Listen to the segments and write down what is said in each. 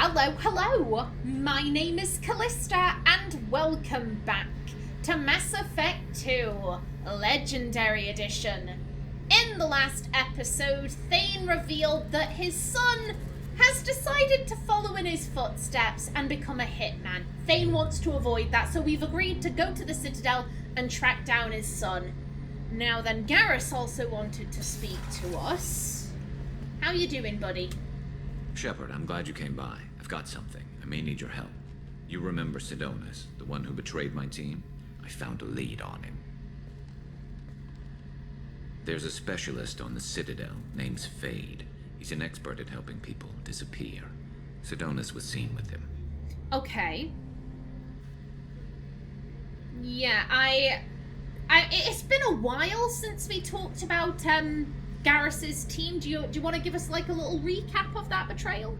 Hello! My name is Callista, and welcome back to Mass Effect 2 Legendary Edition. In the last episode, Thane revealed that his son has decided to follow in his footsteps and become a hitman. Thane wants to avoid that, so we've agreed to go to the Citadel and track down his son. Now then, Garrus also wanted to speak to us. How you doing, buddy? Shepard, I'm glad you came by. I've got something. I may need your help. You remember Sidonis, the one who betrayed my team? I found a lead on him. There's a specialist on the Citadel, name's Fade. He's an expert at helping people disappear. Sidonis was seen with him. Okay. Yeah, it's been a while since we talked about, Garrus's team. Do you want to give us, like, a little recap of that betrayal?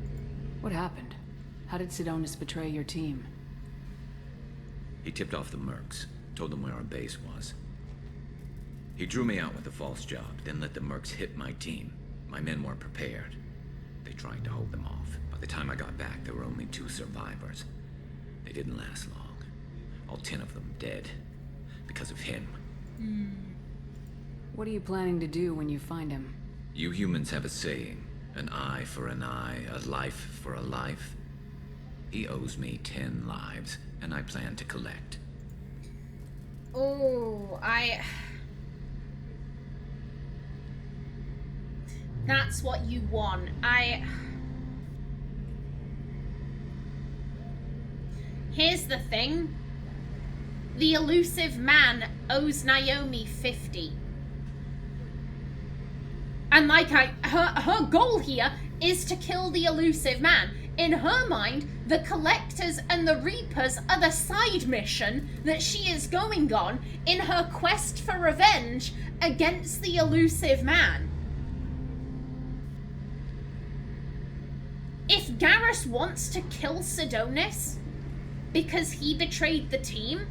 What happened? How did Sidonis betray your team? He tipped off the mercs, told them where our base was. He drew me out with a false job, then let the mercs hit my team. My men weren't prepared. They tried to hold them off. By the time I got back, there were only 2 survivors. They didn't last long. All 10 of them dead. Because of him. What are you planning to do when you find him? You humans have a saying. An eye for an eye, a life for a life. He owes me 10 lives, and I plan to collect. Oh, That's what you want. Here's the thing. The elusive man owes Naomi 50. And her goal here is to kill the elusive man. In her mind, the Collectors and the Reapers are the side mission that she is going on in her quest for revenge against the elusive man. If Garrus wants to kill Sidonis because he betrayed the team,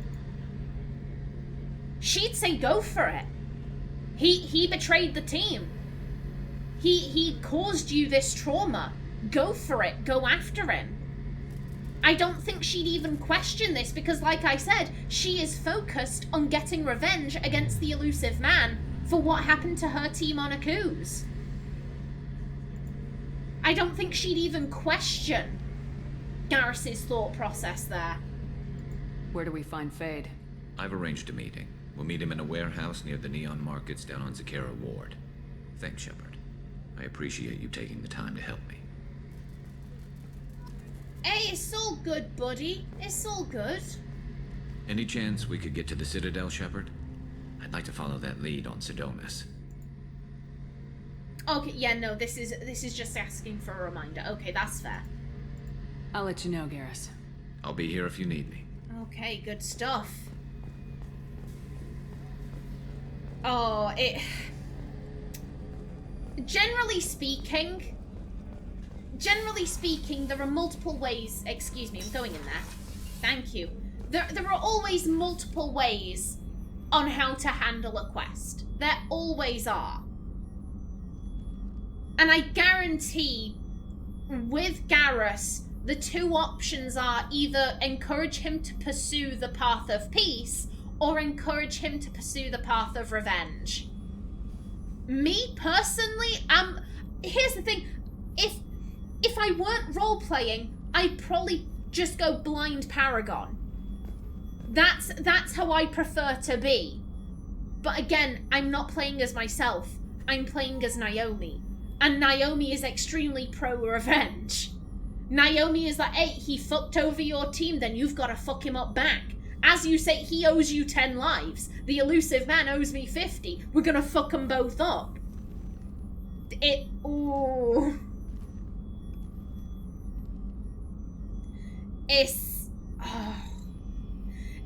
she'd say go for it. He betrayed the team. He caused you this trauma. Go for it. Go after him. I don't think she'd even question this because, like I said, she is focused on getting revenge against the elusive man for what happened to her team on Akuz. I don't think she'd even question Garrus's thought process there. Where do we find Fade? I've arranged a meeting. We'll meet him in a warehouse near the Neon Markets down on Zakera Ward. Thanks, Shepard. I appreciate you taking the time to help me. Hey, it's all good, buddy. It's all good. Any chance we could get to the Citadel, Shepard? I'd like to follow that lead on Sidonis. Okay, yeah, no, this is just asking for a reminder. Okay, that's fair. I'll let you know, Garrus. I'll be here if you need me. Okay, good stuff. Generally speaking, there are multiple ways. Excuse me, I'm going in there. Thank you. There are always multiple ways on how to handle a quest. There always are. And I guarantee, with Garrus, the 2 options are either encourage him to pursue the path of peace, or encourage him to pursue the path of revenge. Me, personally, here's the thing. If I weren't role-playing, I'd probably just go blind Paragon. That's how I prefer to be. But again, I'm not playing as myself. I'm playing as Naomi. And Naomi is extremely pro-revenge. Naomi is like, hey, he fucked over your team, then you've got to fuck him up back. As you say, he owes you 10 lives. The elusive man owes me 50. We're gonna fuck them both up. Ooh.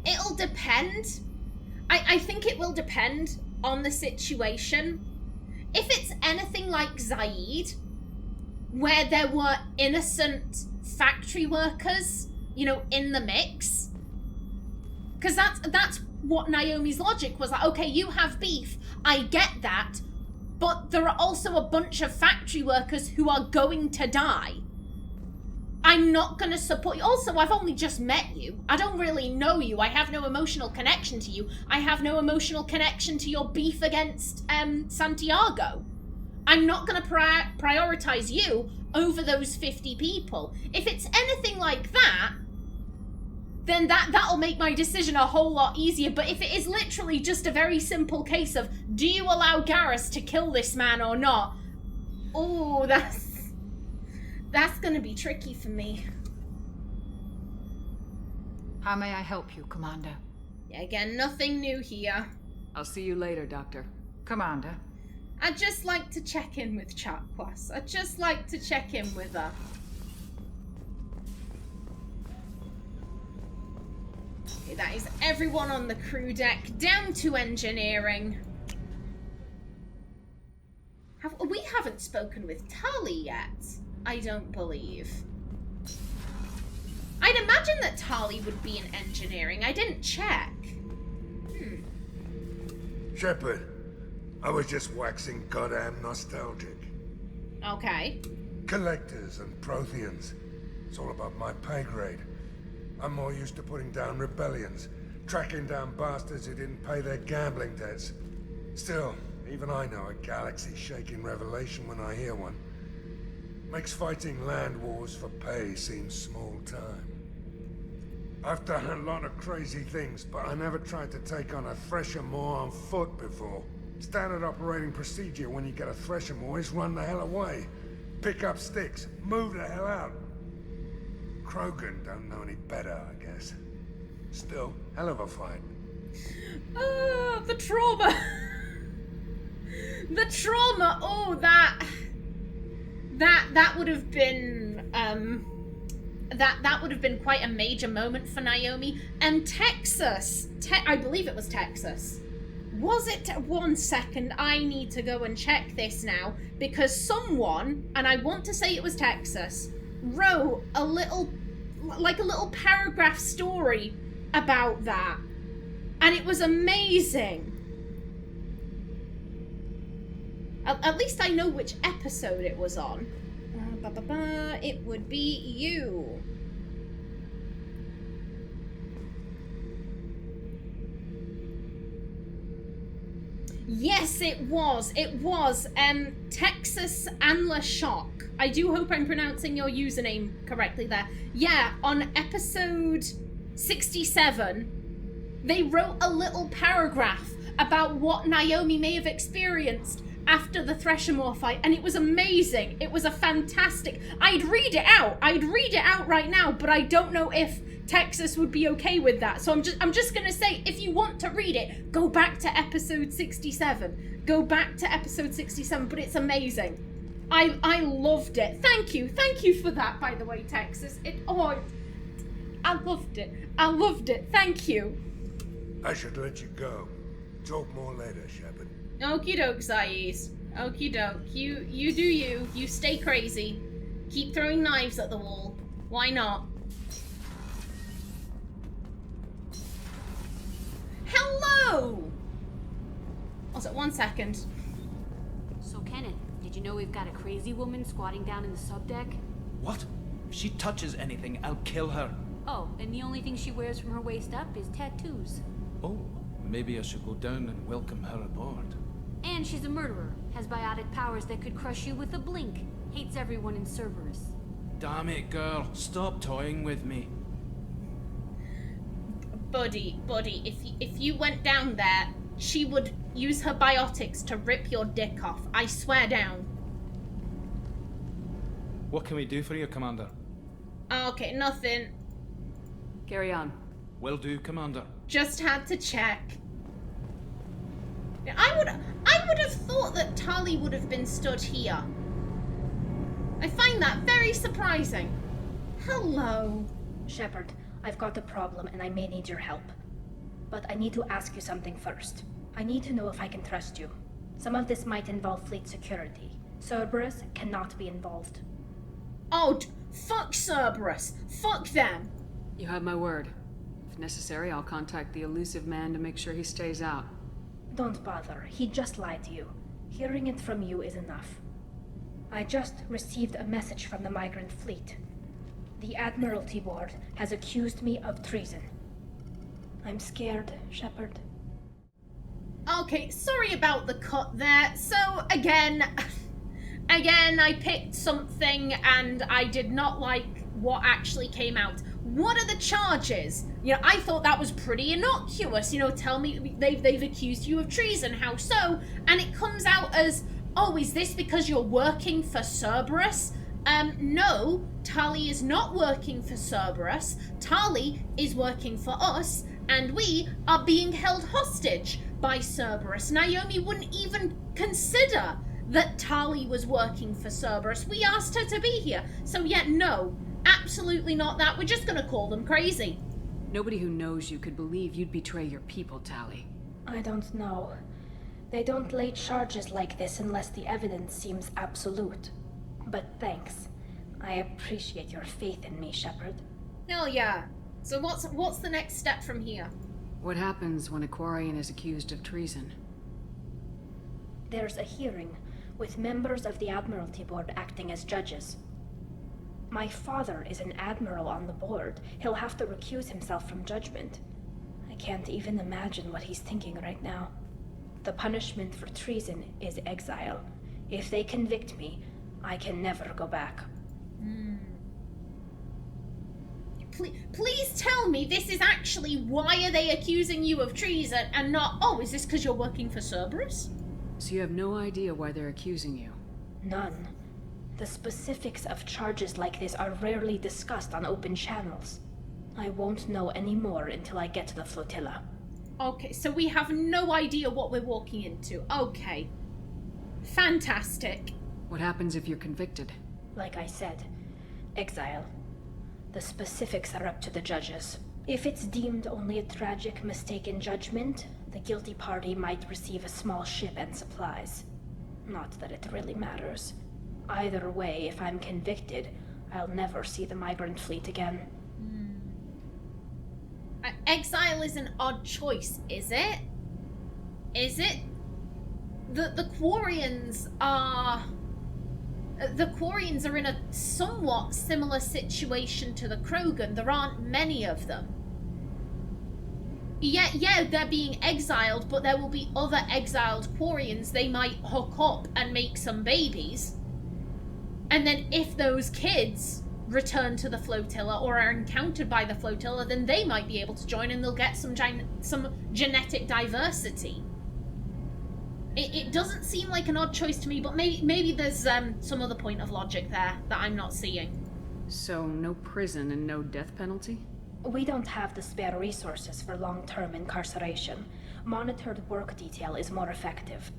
It'll depend. I think it will depend on the situation. If it's anything like Zaid, where there were innocent factory workers, in the mix, because that's what Naomi's logic was like. Okay, you have beef, I get that, but there are also a bunch of factory workers who are going to die. I'm not gonna support you. Also, I've only just met you. I don't really know you. I have no emotional connection to you. I have no emotional connection to your beef against Santiago. I'm not gonna prioritize you over those 50 people. If it's anything like that, then that'll make my decision a whole lot easier. But if it is literally just a very simple case of, do you allow Garrus to kill this man or not? Oh, that's gonna be tricky for me. How may I help you, Commander? Yeah, again, nothing new here. I'll see you later, Doctor. Commander. I'd just like to check in with Chakwas. I'd just like to check in with her. Okay, that is everyone on the crew deck, down to engineering. We haven't spoken with Tali yet, I don't believe. I'd imagine that Tali would be in engineering. I didn't check. Shepard, I was just waxing goddamn nostalgic. Okay. Collectors and Protheans. It's all above my pay grade. I'm more used to putting down rebellions, tracking down bastards who didn't pay their gambling debts. Still, even I know a galaxy-shaking revelation when I hear one. Makes fighting land wars for pay seem small time. I've done a lot of crazy things, but I never tried to take on a Thresher Maw on foot before. Standard operating procedure when you get a Thresher Maw is run the hell away. Pick up sticks, move the hell out. Krogan don't know any better, I guess. Still, hell of a fight. The trauma. The trauma. Oh, that would have been that would have been quite a major moment for Naomi. And Texas, I believe it was Texas. Was it? 1 second, I need to go and check this now, because someone, and I want to say it was Texas, wrote a little paragraph story about that, and it was amazing. At least I know which episode it was on. It would be you. Yes, it was. It was Texas Anla Shock. I do hope I'm pronouncing your username correctly there. Yeah, on episode 67, they wrote a little paragraph about what Naomi may have experienced after the Thresher Maw fight, and it was amazing. It was a fantastic... I'd read it out right now, but I don't know if Texas would be okay with that. So I'm just gonna say, if you want to read it, go back to episode 67. Go back to episode 67, but it's amazing. I loved it. Thank you for that, by the way, Texas. I loved it. Thank you. I should let you go. Talk more later, Shepard. Okie doke, Zaiz. Okie doke. You do you. You stay crazy. Keep throwing knives at the wall. Why not? Hello! Also, 1 second. So, Kenneth, did you know we've got a crazy woman squatting down in the subdeck? What? If she touches anything, I'll kill her. Oh, and the only thing she wears from her waist up is tattoos. Oh, maybe I should go down and welcome her aboard. And she's a murderer, has biotic powers that could crush you with a blink, hates everyone in Cerberus. Damn it, girl. Stop toying with me. Buddy, if you went down there, she would use her biotics to rip your dick off. I swear down. What can we do for you, Commander? Okay, nothing. Carry on. Will do, Commander. Just had to check. I would have thought that Tali would have been stood here. I find that very surprising. Hello. Shepard, I've got a problem and I may need your help. But I need to ask you something first. I need to know if I can trust you. Some of this might involve fleet security. Cerberus cannot be involved. Oh, fuck Cerberus. Fuck them. You have my word. If necessary, I'll contact the elusive man to make sure he stays out. Don't bother. He just lied to you. Hearing it from you is enough. I just received a message from the migrant fleet. The Admiralty Board has accused me of treason. I'm scared, Shepard. Okay, sorry about the cut there. So, again, I picked something and I did not like what actually came out. What are the charges? You know, I thought that was pretty innocuous. You know, tell me they've accused you of treason. How so? And it comes out as, oh, is this because you're working for Cerberus? No, Tali is not working for Cerberus. Tali is working for us, and we are being held hostage by Cerberus. Naomi wouldn't even consider that Tali was working for Cerberus. We asked her to be here. So yet, no, absolutely not that. We're just gonna call them crazy. Nobody who knows you could believe you'd betray your people, Tali. I don't know. They don't lay charges like this unless the evidence seems absolute. But thanks. I appreciate your faith in me, Shepard. Hell yeah. So what's the next step from here? What happens when a Quarian is accused of treason? There's a hearing, with members of the Admiralty Board acting as judges. My father is an admiral on the board. He'll have to recuse himself from judgment. I can't even imagine what he's thinking right now. The punishment for treason is exile. If they convict me, I can never go back. Please tell me this is actually why are they accusing you of treason and not, oh, is this because you're working for Cerberus? So you have no idea why they're accusing you? None. The specifics of charges like this are rarely discussed on open channels. I won't know any more until I get to the Flotilla. Okay, so we have no idea what we're walking into. Okay. Fantastic. What happens if you're convicted? Like I said, exile. The specifics are up to the judges. If it's deemed only a tragic mistake in judgment, the guilty party might receive a small ship and supplies. Not that it really matters. Either way, if I'm convicted, I'll never see the migrant fleet again. Exile is an odd choice, is it? Is it? The Quarians are... The Quarians are in a somewhat similar situation to the Krogan. There aren't many of them. Yeah, they're being exiled, but there will be other exiled Quarians. They might hook up and make some babies. And then if those kids return to the Flotilla or are encountered by the Flotilla, then they might be able to join and they'll get some genetic diversity. It doesn't seem like an odd choice to me, but maybe there's some other point of logic there that I'm not seeing. So no prison and no death penalty? We don't have the spare resources for long-term incarceration. Monitored work detail is more effective.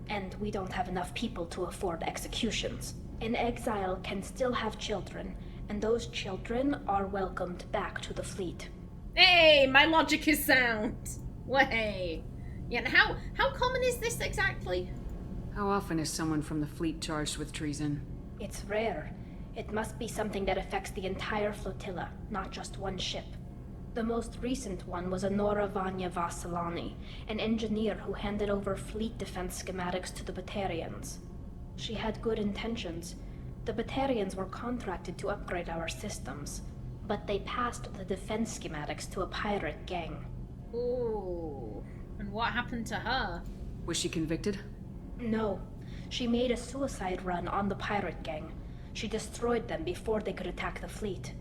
And we don't have enough people to afford executions. An exile can still have children, and those children are welcomed back to the fleet. Hey, my logic is sound. Way. Yeah, how common is this exactly? How often is someone from the fleet charged with treason? It's rare. It must be something that affects the entire flotilla, not just one ship. The most recent one was Anora Vanya Vassilani, an engineer who handed over fleet defense schematics to the Batarians. She had good intentions. The Batarians were contracted to upgrade our systems, but they passed the defense schematics to a pirate gang. Ooh. And what happened to her? Was she convicted? No. She made a suicide run on the pirate gang. She destroyed them before they could attack the fleet.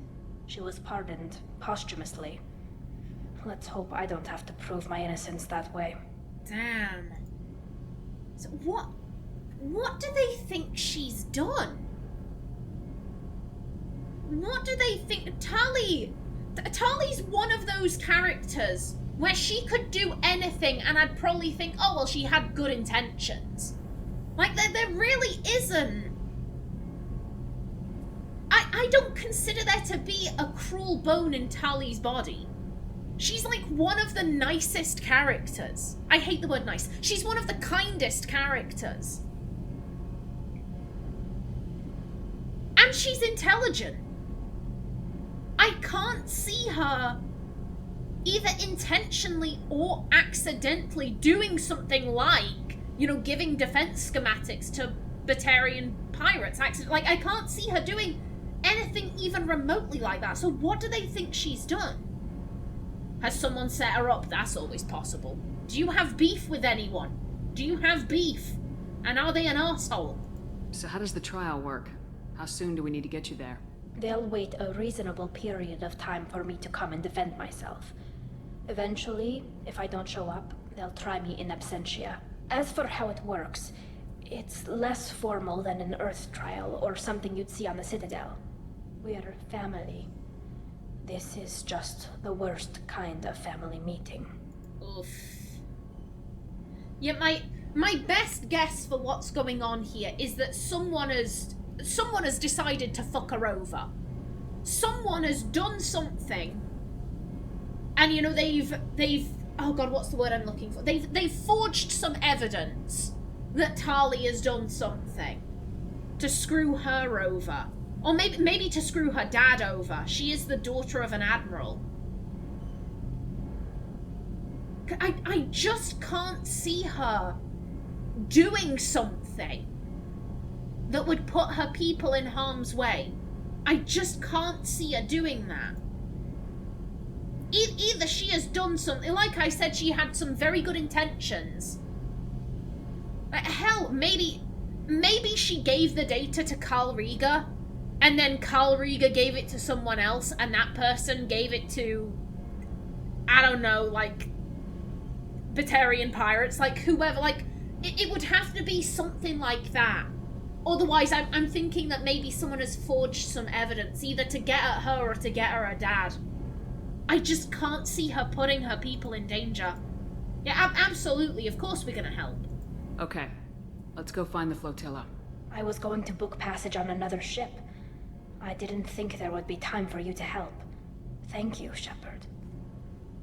She was pardoned posthumously. Let's hope I don't have to prove my innocence that way. Damn. So what do they think she's done? What do they think? Tali's one of those characters where she could do anything and I'd probably think, oh, well, she had good intentions. Like, there really isn't. I don't consider there to be a cruel bone in Tali's body. She's like one of the nicest characters. I hate the word nice. She's one of the kindest characters. And she's intelligent. I can't see her either intentionally or accidentally doing something like, giving defense schematics to Batarian pirates. Like, I can't see her doing anything even remotely like that. So what do they think she's done? Has someone set her up? That's always possible. Do you have beef with anyone? Do you have beef? And are they an arsehole? So how does the trial work? How soon do we need to get you there? They'll wait a reasonable period of time for me to come and defend myself. Eventually, if I don't show up, they'll try me in absentia. As for how it works, it's less formal than an Earth trial or something you'd see on the Citadel. We're family. This is just the worst kind of family meeting. Oof. Yeah, my best guess for what's going on here is that someone has decided to fuck her over. Someone has done something, and you know they've oh god, what's the word I'm looking for? They've forged some evidence that Tali has done something to screw her over, or maybe to screw her dad over. She is the daughter of an admiral. I just can't see her doing something that would put her people in harm's way. I just can't see her doing that. Either she has done something, like I said, she had some very good intentions. Hell, maybe she gave the data to Karl Rieger, and then Karl Rieger gave it to someone else, and that person gave it to, I don't know, like, Batarian pirates, like, whoever, like, it would have to be something like that. Otherwise, I'm thinking that maybe someone has forged some evidence, either to get at her or to get at her dad. I just can't see her putting her people in danger. Yeah, absolutely, of course we're gonna help. Okay, let's go find the flotilla. I was going to book passage on another ship. I didn't think there would be time for you to help. Thank you, Shepard.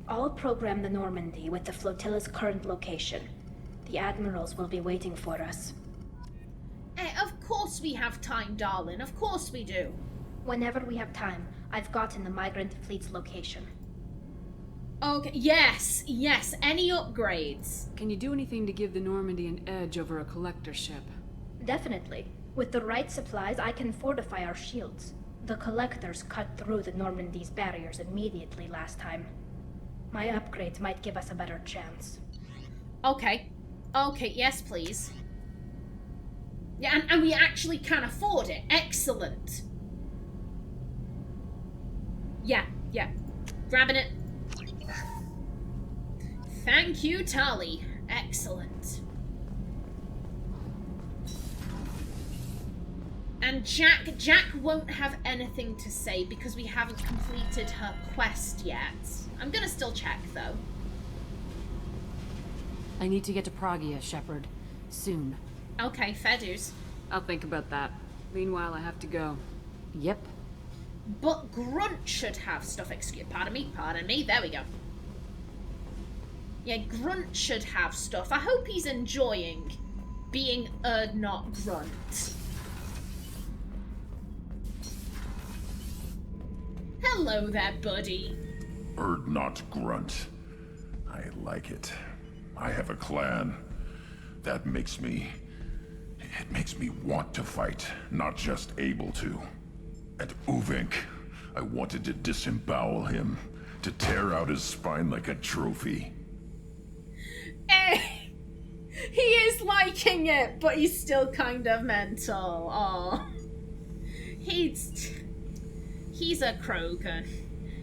I'll program the Normandy with the flotilla's current location. The admirals will be waiting for us. Of course we have time, darling. Of course we do. Whenever we have time, I've gotten the migrant fleet's location. Okay, yes. Any upgrades? Can you do anything to give the Normandy an edge over a collector ship? Definitely. With the right supplies, I can fortify our shields. The collectors cut through the Normandy's barriers immediately last time. My upgrades might give us a better chance. Okay, yes please. Yeah, and we actually can afford it. Excellent. Yeah. Grabbing it. Thank you, Tali. Excellent. And Jack won't have anything to say because we haven't completed her quest yet. I'm gonna still check, though. I need to get to Pragia, Shepard. Soon. Okay, fair dues. I'll think about that. Meanwhile, I have to go. Yep. But Grunt should have stuff. Pardon me. There we go. Yeah, Grunt should have stuff. I hope he's enjoying being not Grunt. Hello there, buddy. Not grunt. I like it. I have a clan. That makes me... It makes me want to fight, not just able to. And Uvink, I wanted to disembowel him, to tear out his spine like a trophy. He is liking it, but he's still kind of mental. Aw. He's a Krogan.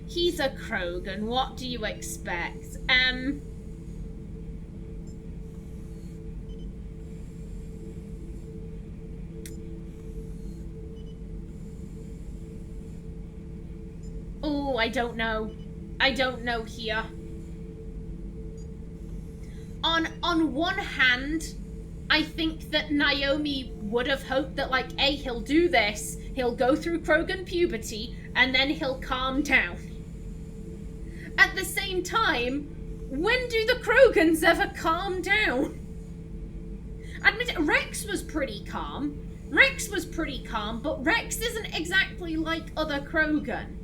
He's a Krogan. What do you expect? Oh, I don't know. I don't know here. On one hand, I think that Naomi would have hoped that, like, A, he'll do this, he'll go through Krogan puberty, and then he'll calm down. At the same time, when do the Krogans ever calm down? Admit it, Rex was pretty calm, but Rex isn't exactly like other Krogan.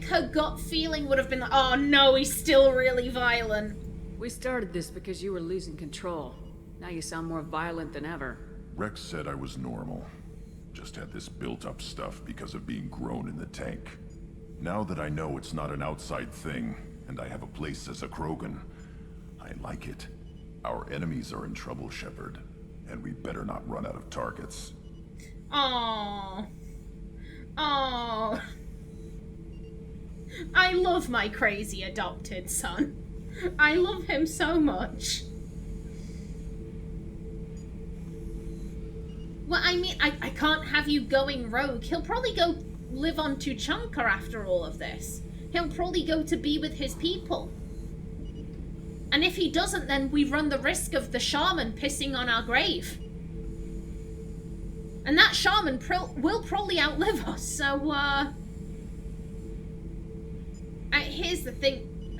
think her gut feeling would have been like, oh no, he's still really violent. We started this because you were losing control. Now you sound more violent than ever. Rex said I was normal. Just had this built-up stuff because of being grown in the tank. Now that I know it's not an outside thing, and I have a place as a Krogan, I like it. Our enemies are in trouble, Shepard, and we better not run out of targets. Aww. Aww. I love my crazy adopted son. I love him so much. Well, I mean, I can't have you going rogue. He'll probably go live on Tuchanka after all of this. He'll probably go to be with his people. And if he doesn't, then we run the risk of the shaman pissing on our grave. And that shaman will probably outlive us, so, here's the thing.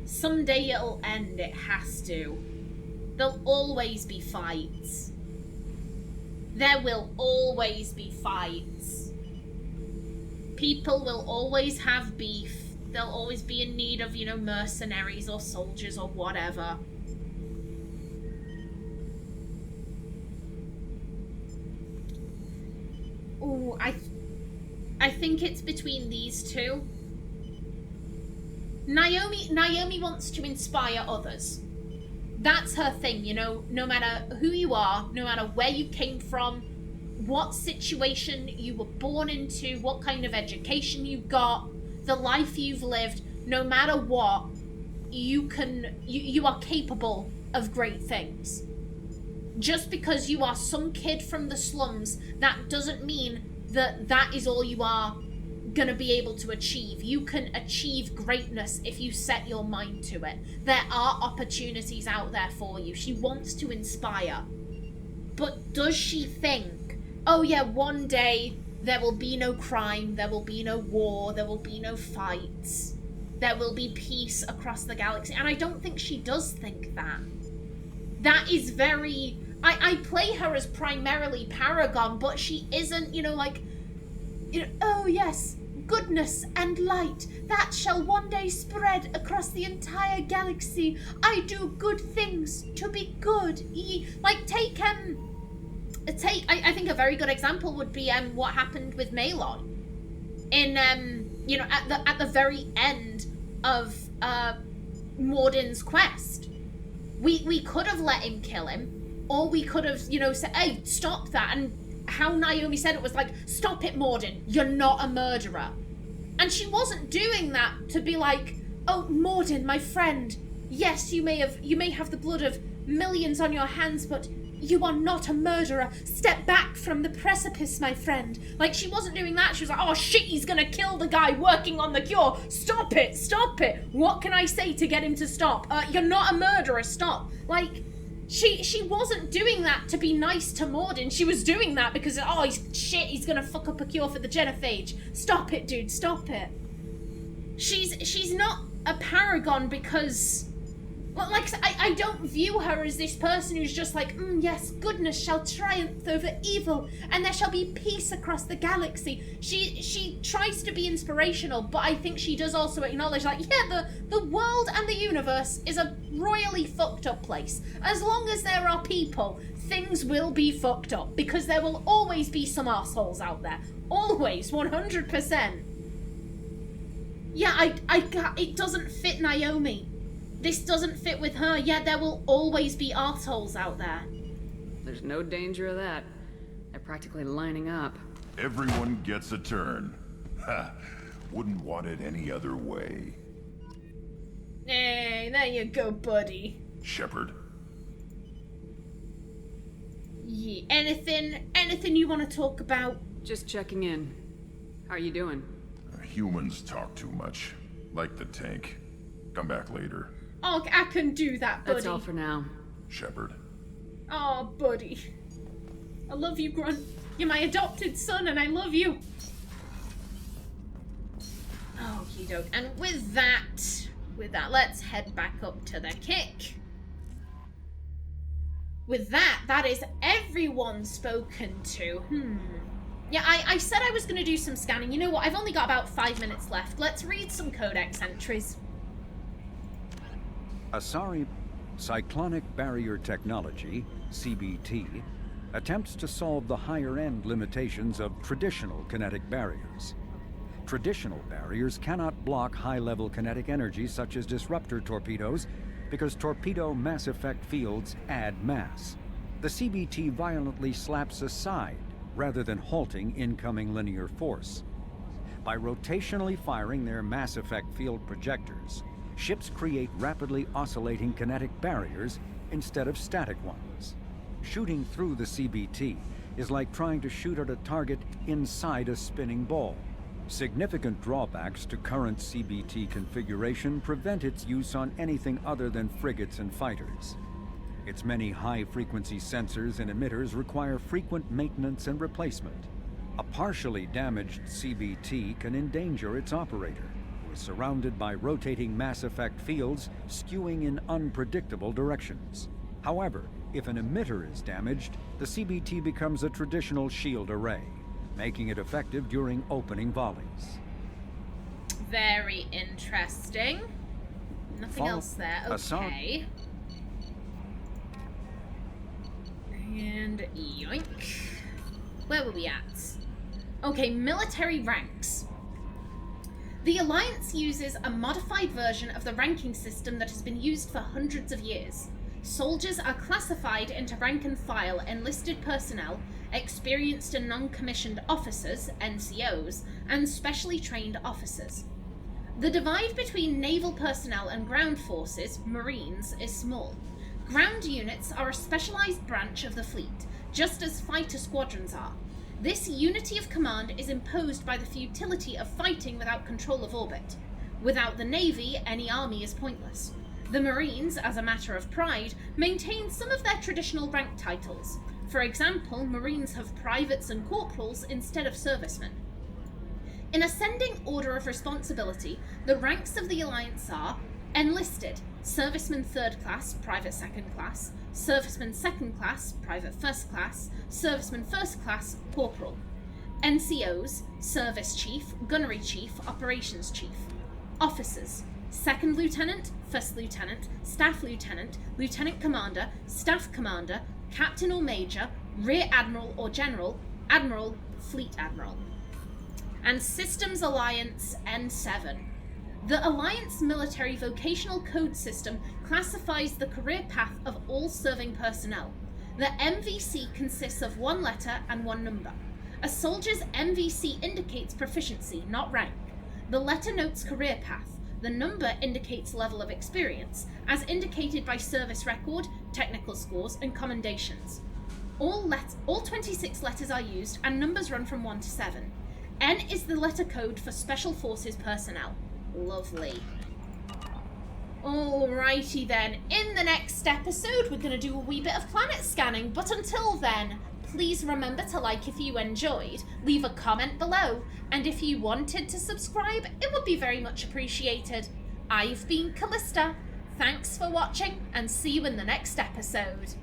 Someday it'll end, it has to. There'll always be fights. There will always be fights. People will always have beef. They'll always be in need of, you know, mercenaries or soldiers or whatever. Ooh, I think it's between these two. Naomi wants to inspire others. That's her thing, you know, no matter who you are, no matter where you came from, what situation you were born into, what kind of education you got, the life you've lived, no matter what, you are capable of great things. Just because you are some kid from the slums, that doesn't mean that that is all you are gonna be able to achieve. You can achieve greatness if you set your mind to it. There are opportunities out there for you. She wants to inspire. But does she think, oh yeah, one day there will be no crime, there will be no war, there will be no fights, there will be peace across the galaxy? And I don't think she does think that. That is very... I play her as primarily Paragon, but she isn't, you know, like, you know, oh yes, goodness and light, that shall one day spread across the entire galaxy. I do good things to be good. Like, I think a very good example would be what happened with Malon in you know, at the very end of Morden's quest. We could have let him kill him, or we could have, you know, said, hey, stop that. And how Naomi said it was like, stop it, Morden, you're not a murderer. And she wasn't doing that to be like, oh, Morden, my friend, yes, you may have the blood of millions on your hands, but you are not a murderer. Step back from the precipice, my friend. Like, she wasn't doing that. She was like, oh shit, he's gonna kill the guy working on the cure. Stop it, stop it. What can I say to get him to stop? You're not a murderer, stop. Like, she wasn't doing that to be nice to Morden. She was doing that because, oh, he's gonna fuck up a cure for the genophage. Stop it, dude, stop it. She's not a paragon because, well, like, I don't view her as this person who's just like, yes, goodness shall triumph over evil, and there shall be peace across the galaxy. She tries to be inspirational, but I think she does also acknowledge, like, yeah, the world and the universe is a royally fucked up place. As long as there are people, things will be fucked up, because there will always be some assholes out there. Always, 100%. Yeah, it doesn't fit Naomi. This doesn't fit with her. Yeah, there will always be arseholes out there. There's no danger of that. They're practically lining up. Everyone gets a turn. Ha! Wouldn't want it any other way. Hey, there you go, buddy. Shepard. Yeah, anything you want to talk about? Just checking in. How are you doing? Humans talk too much. Like the tank. Come back later. Oh, I can do that, buddy. That's all for now. Shepard. Oh, buddy. I love you, Grunt. You're my adopted son, and I love you. Okie doke. And with that, let's head back up to the kick. With that is everyone spoken to. Yeah, I said I was going to do some scanning. You know what? I've only got about 5 minutes left. Let's read some codex entries. Asari Cyclonic Barrier Technology, CBT, attempts to solve the higher-end limitations of traditional kinetic barriers. Traditional barriers cannot block high-level kinetic energy such as disruptor torpedoes because torpedo mass effect fields add mass. The CBT violently slaps aside rather than halting incoming linear force. By rotationally firing their mass effect field projectors, ships create rapidly oscillating kinetic barriers instead of static ones. Shooting through the CBT is like trying to shoot at a target inside a spinning ball. Significant drawbacks to current CBT configuration prevent its use on anything other than frigates and fighters. Its many high-frequency sensors and emitters require frequent maintenance and replacement. A partially damaged CBT can endanger its operator, who is surrounded by rotating mass effect fields skewing in unpredictable directions. However, if an emitter is damaged, the CBT becomes a traditional shield array, making it effective during opening volleys. Very interesting. Nothing else there. Okay. And yoink. Where were we at? Okay, military ranks. The Alliance uses a modified version of the ranking system that has been used for hundreds of years. Soldiers are classified into rank and file enlisted personnel, experienced and non-commissioned officers, NCOs, and specially trained officers. The divide between naval personnel and ground forces, Marines, is small. Ground units are a specialized branch of the fleet, just as fighter squadrons are. This unity of command is imposed by the futility of fighting without control of orbit. Without the Navy, any army is pointless. The Marines, as a matter of pride, maintain some of their traditional rank titles. For example, Marines have privates and corporals instead of servicemen. In ascending order of responsibility, the ranks of the Alliance are enlisted, serviceman 3rd class, private 2nd class, serviceman 2nd class, private 1st class, serviceman 1st class, corporal. NCOs, service chief, gunnery chief, operations chief. Officers, 2nd lieutenant, 1st lieutenant, staff lieutenant, lieutenant commander, staff commander, captain or major, rear admiral or general, admiral, fleet admiral. And Systems Alliance N7. The Alliance Military Vocational Code System classifies the career path of all serving personnel. The MVC consists of 1 letter and 1 number. A soldier's MVC indicates proficiency, not rank. The letter notes career path. The number indicates level of experience, as indicated by service record, technical scores, and commendations. All 26 letters are used, and numbers run from 1 to 7. N is the letter code for Special Forces personnel. Lovely. Alrighty then, in the next episode we're going to do a wee bit of planet scanning, but until then, please remember to like if you enjoyed, leave a comment below, and if you wanted to subscribe, it would be very much appreciated. I've been Callista, thanks for watching, and see you in the next episode.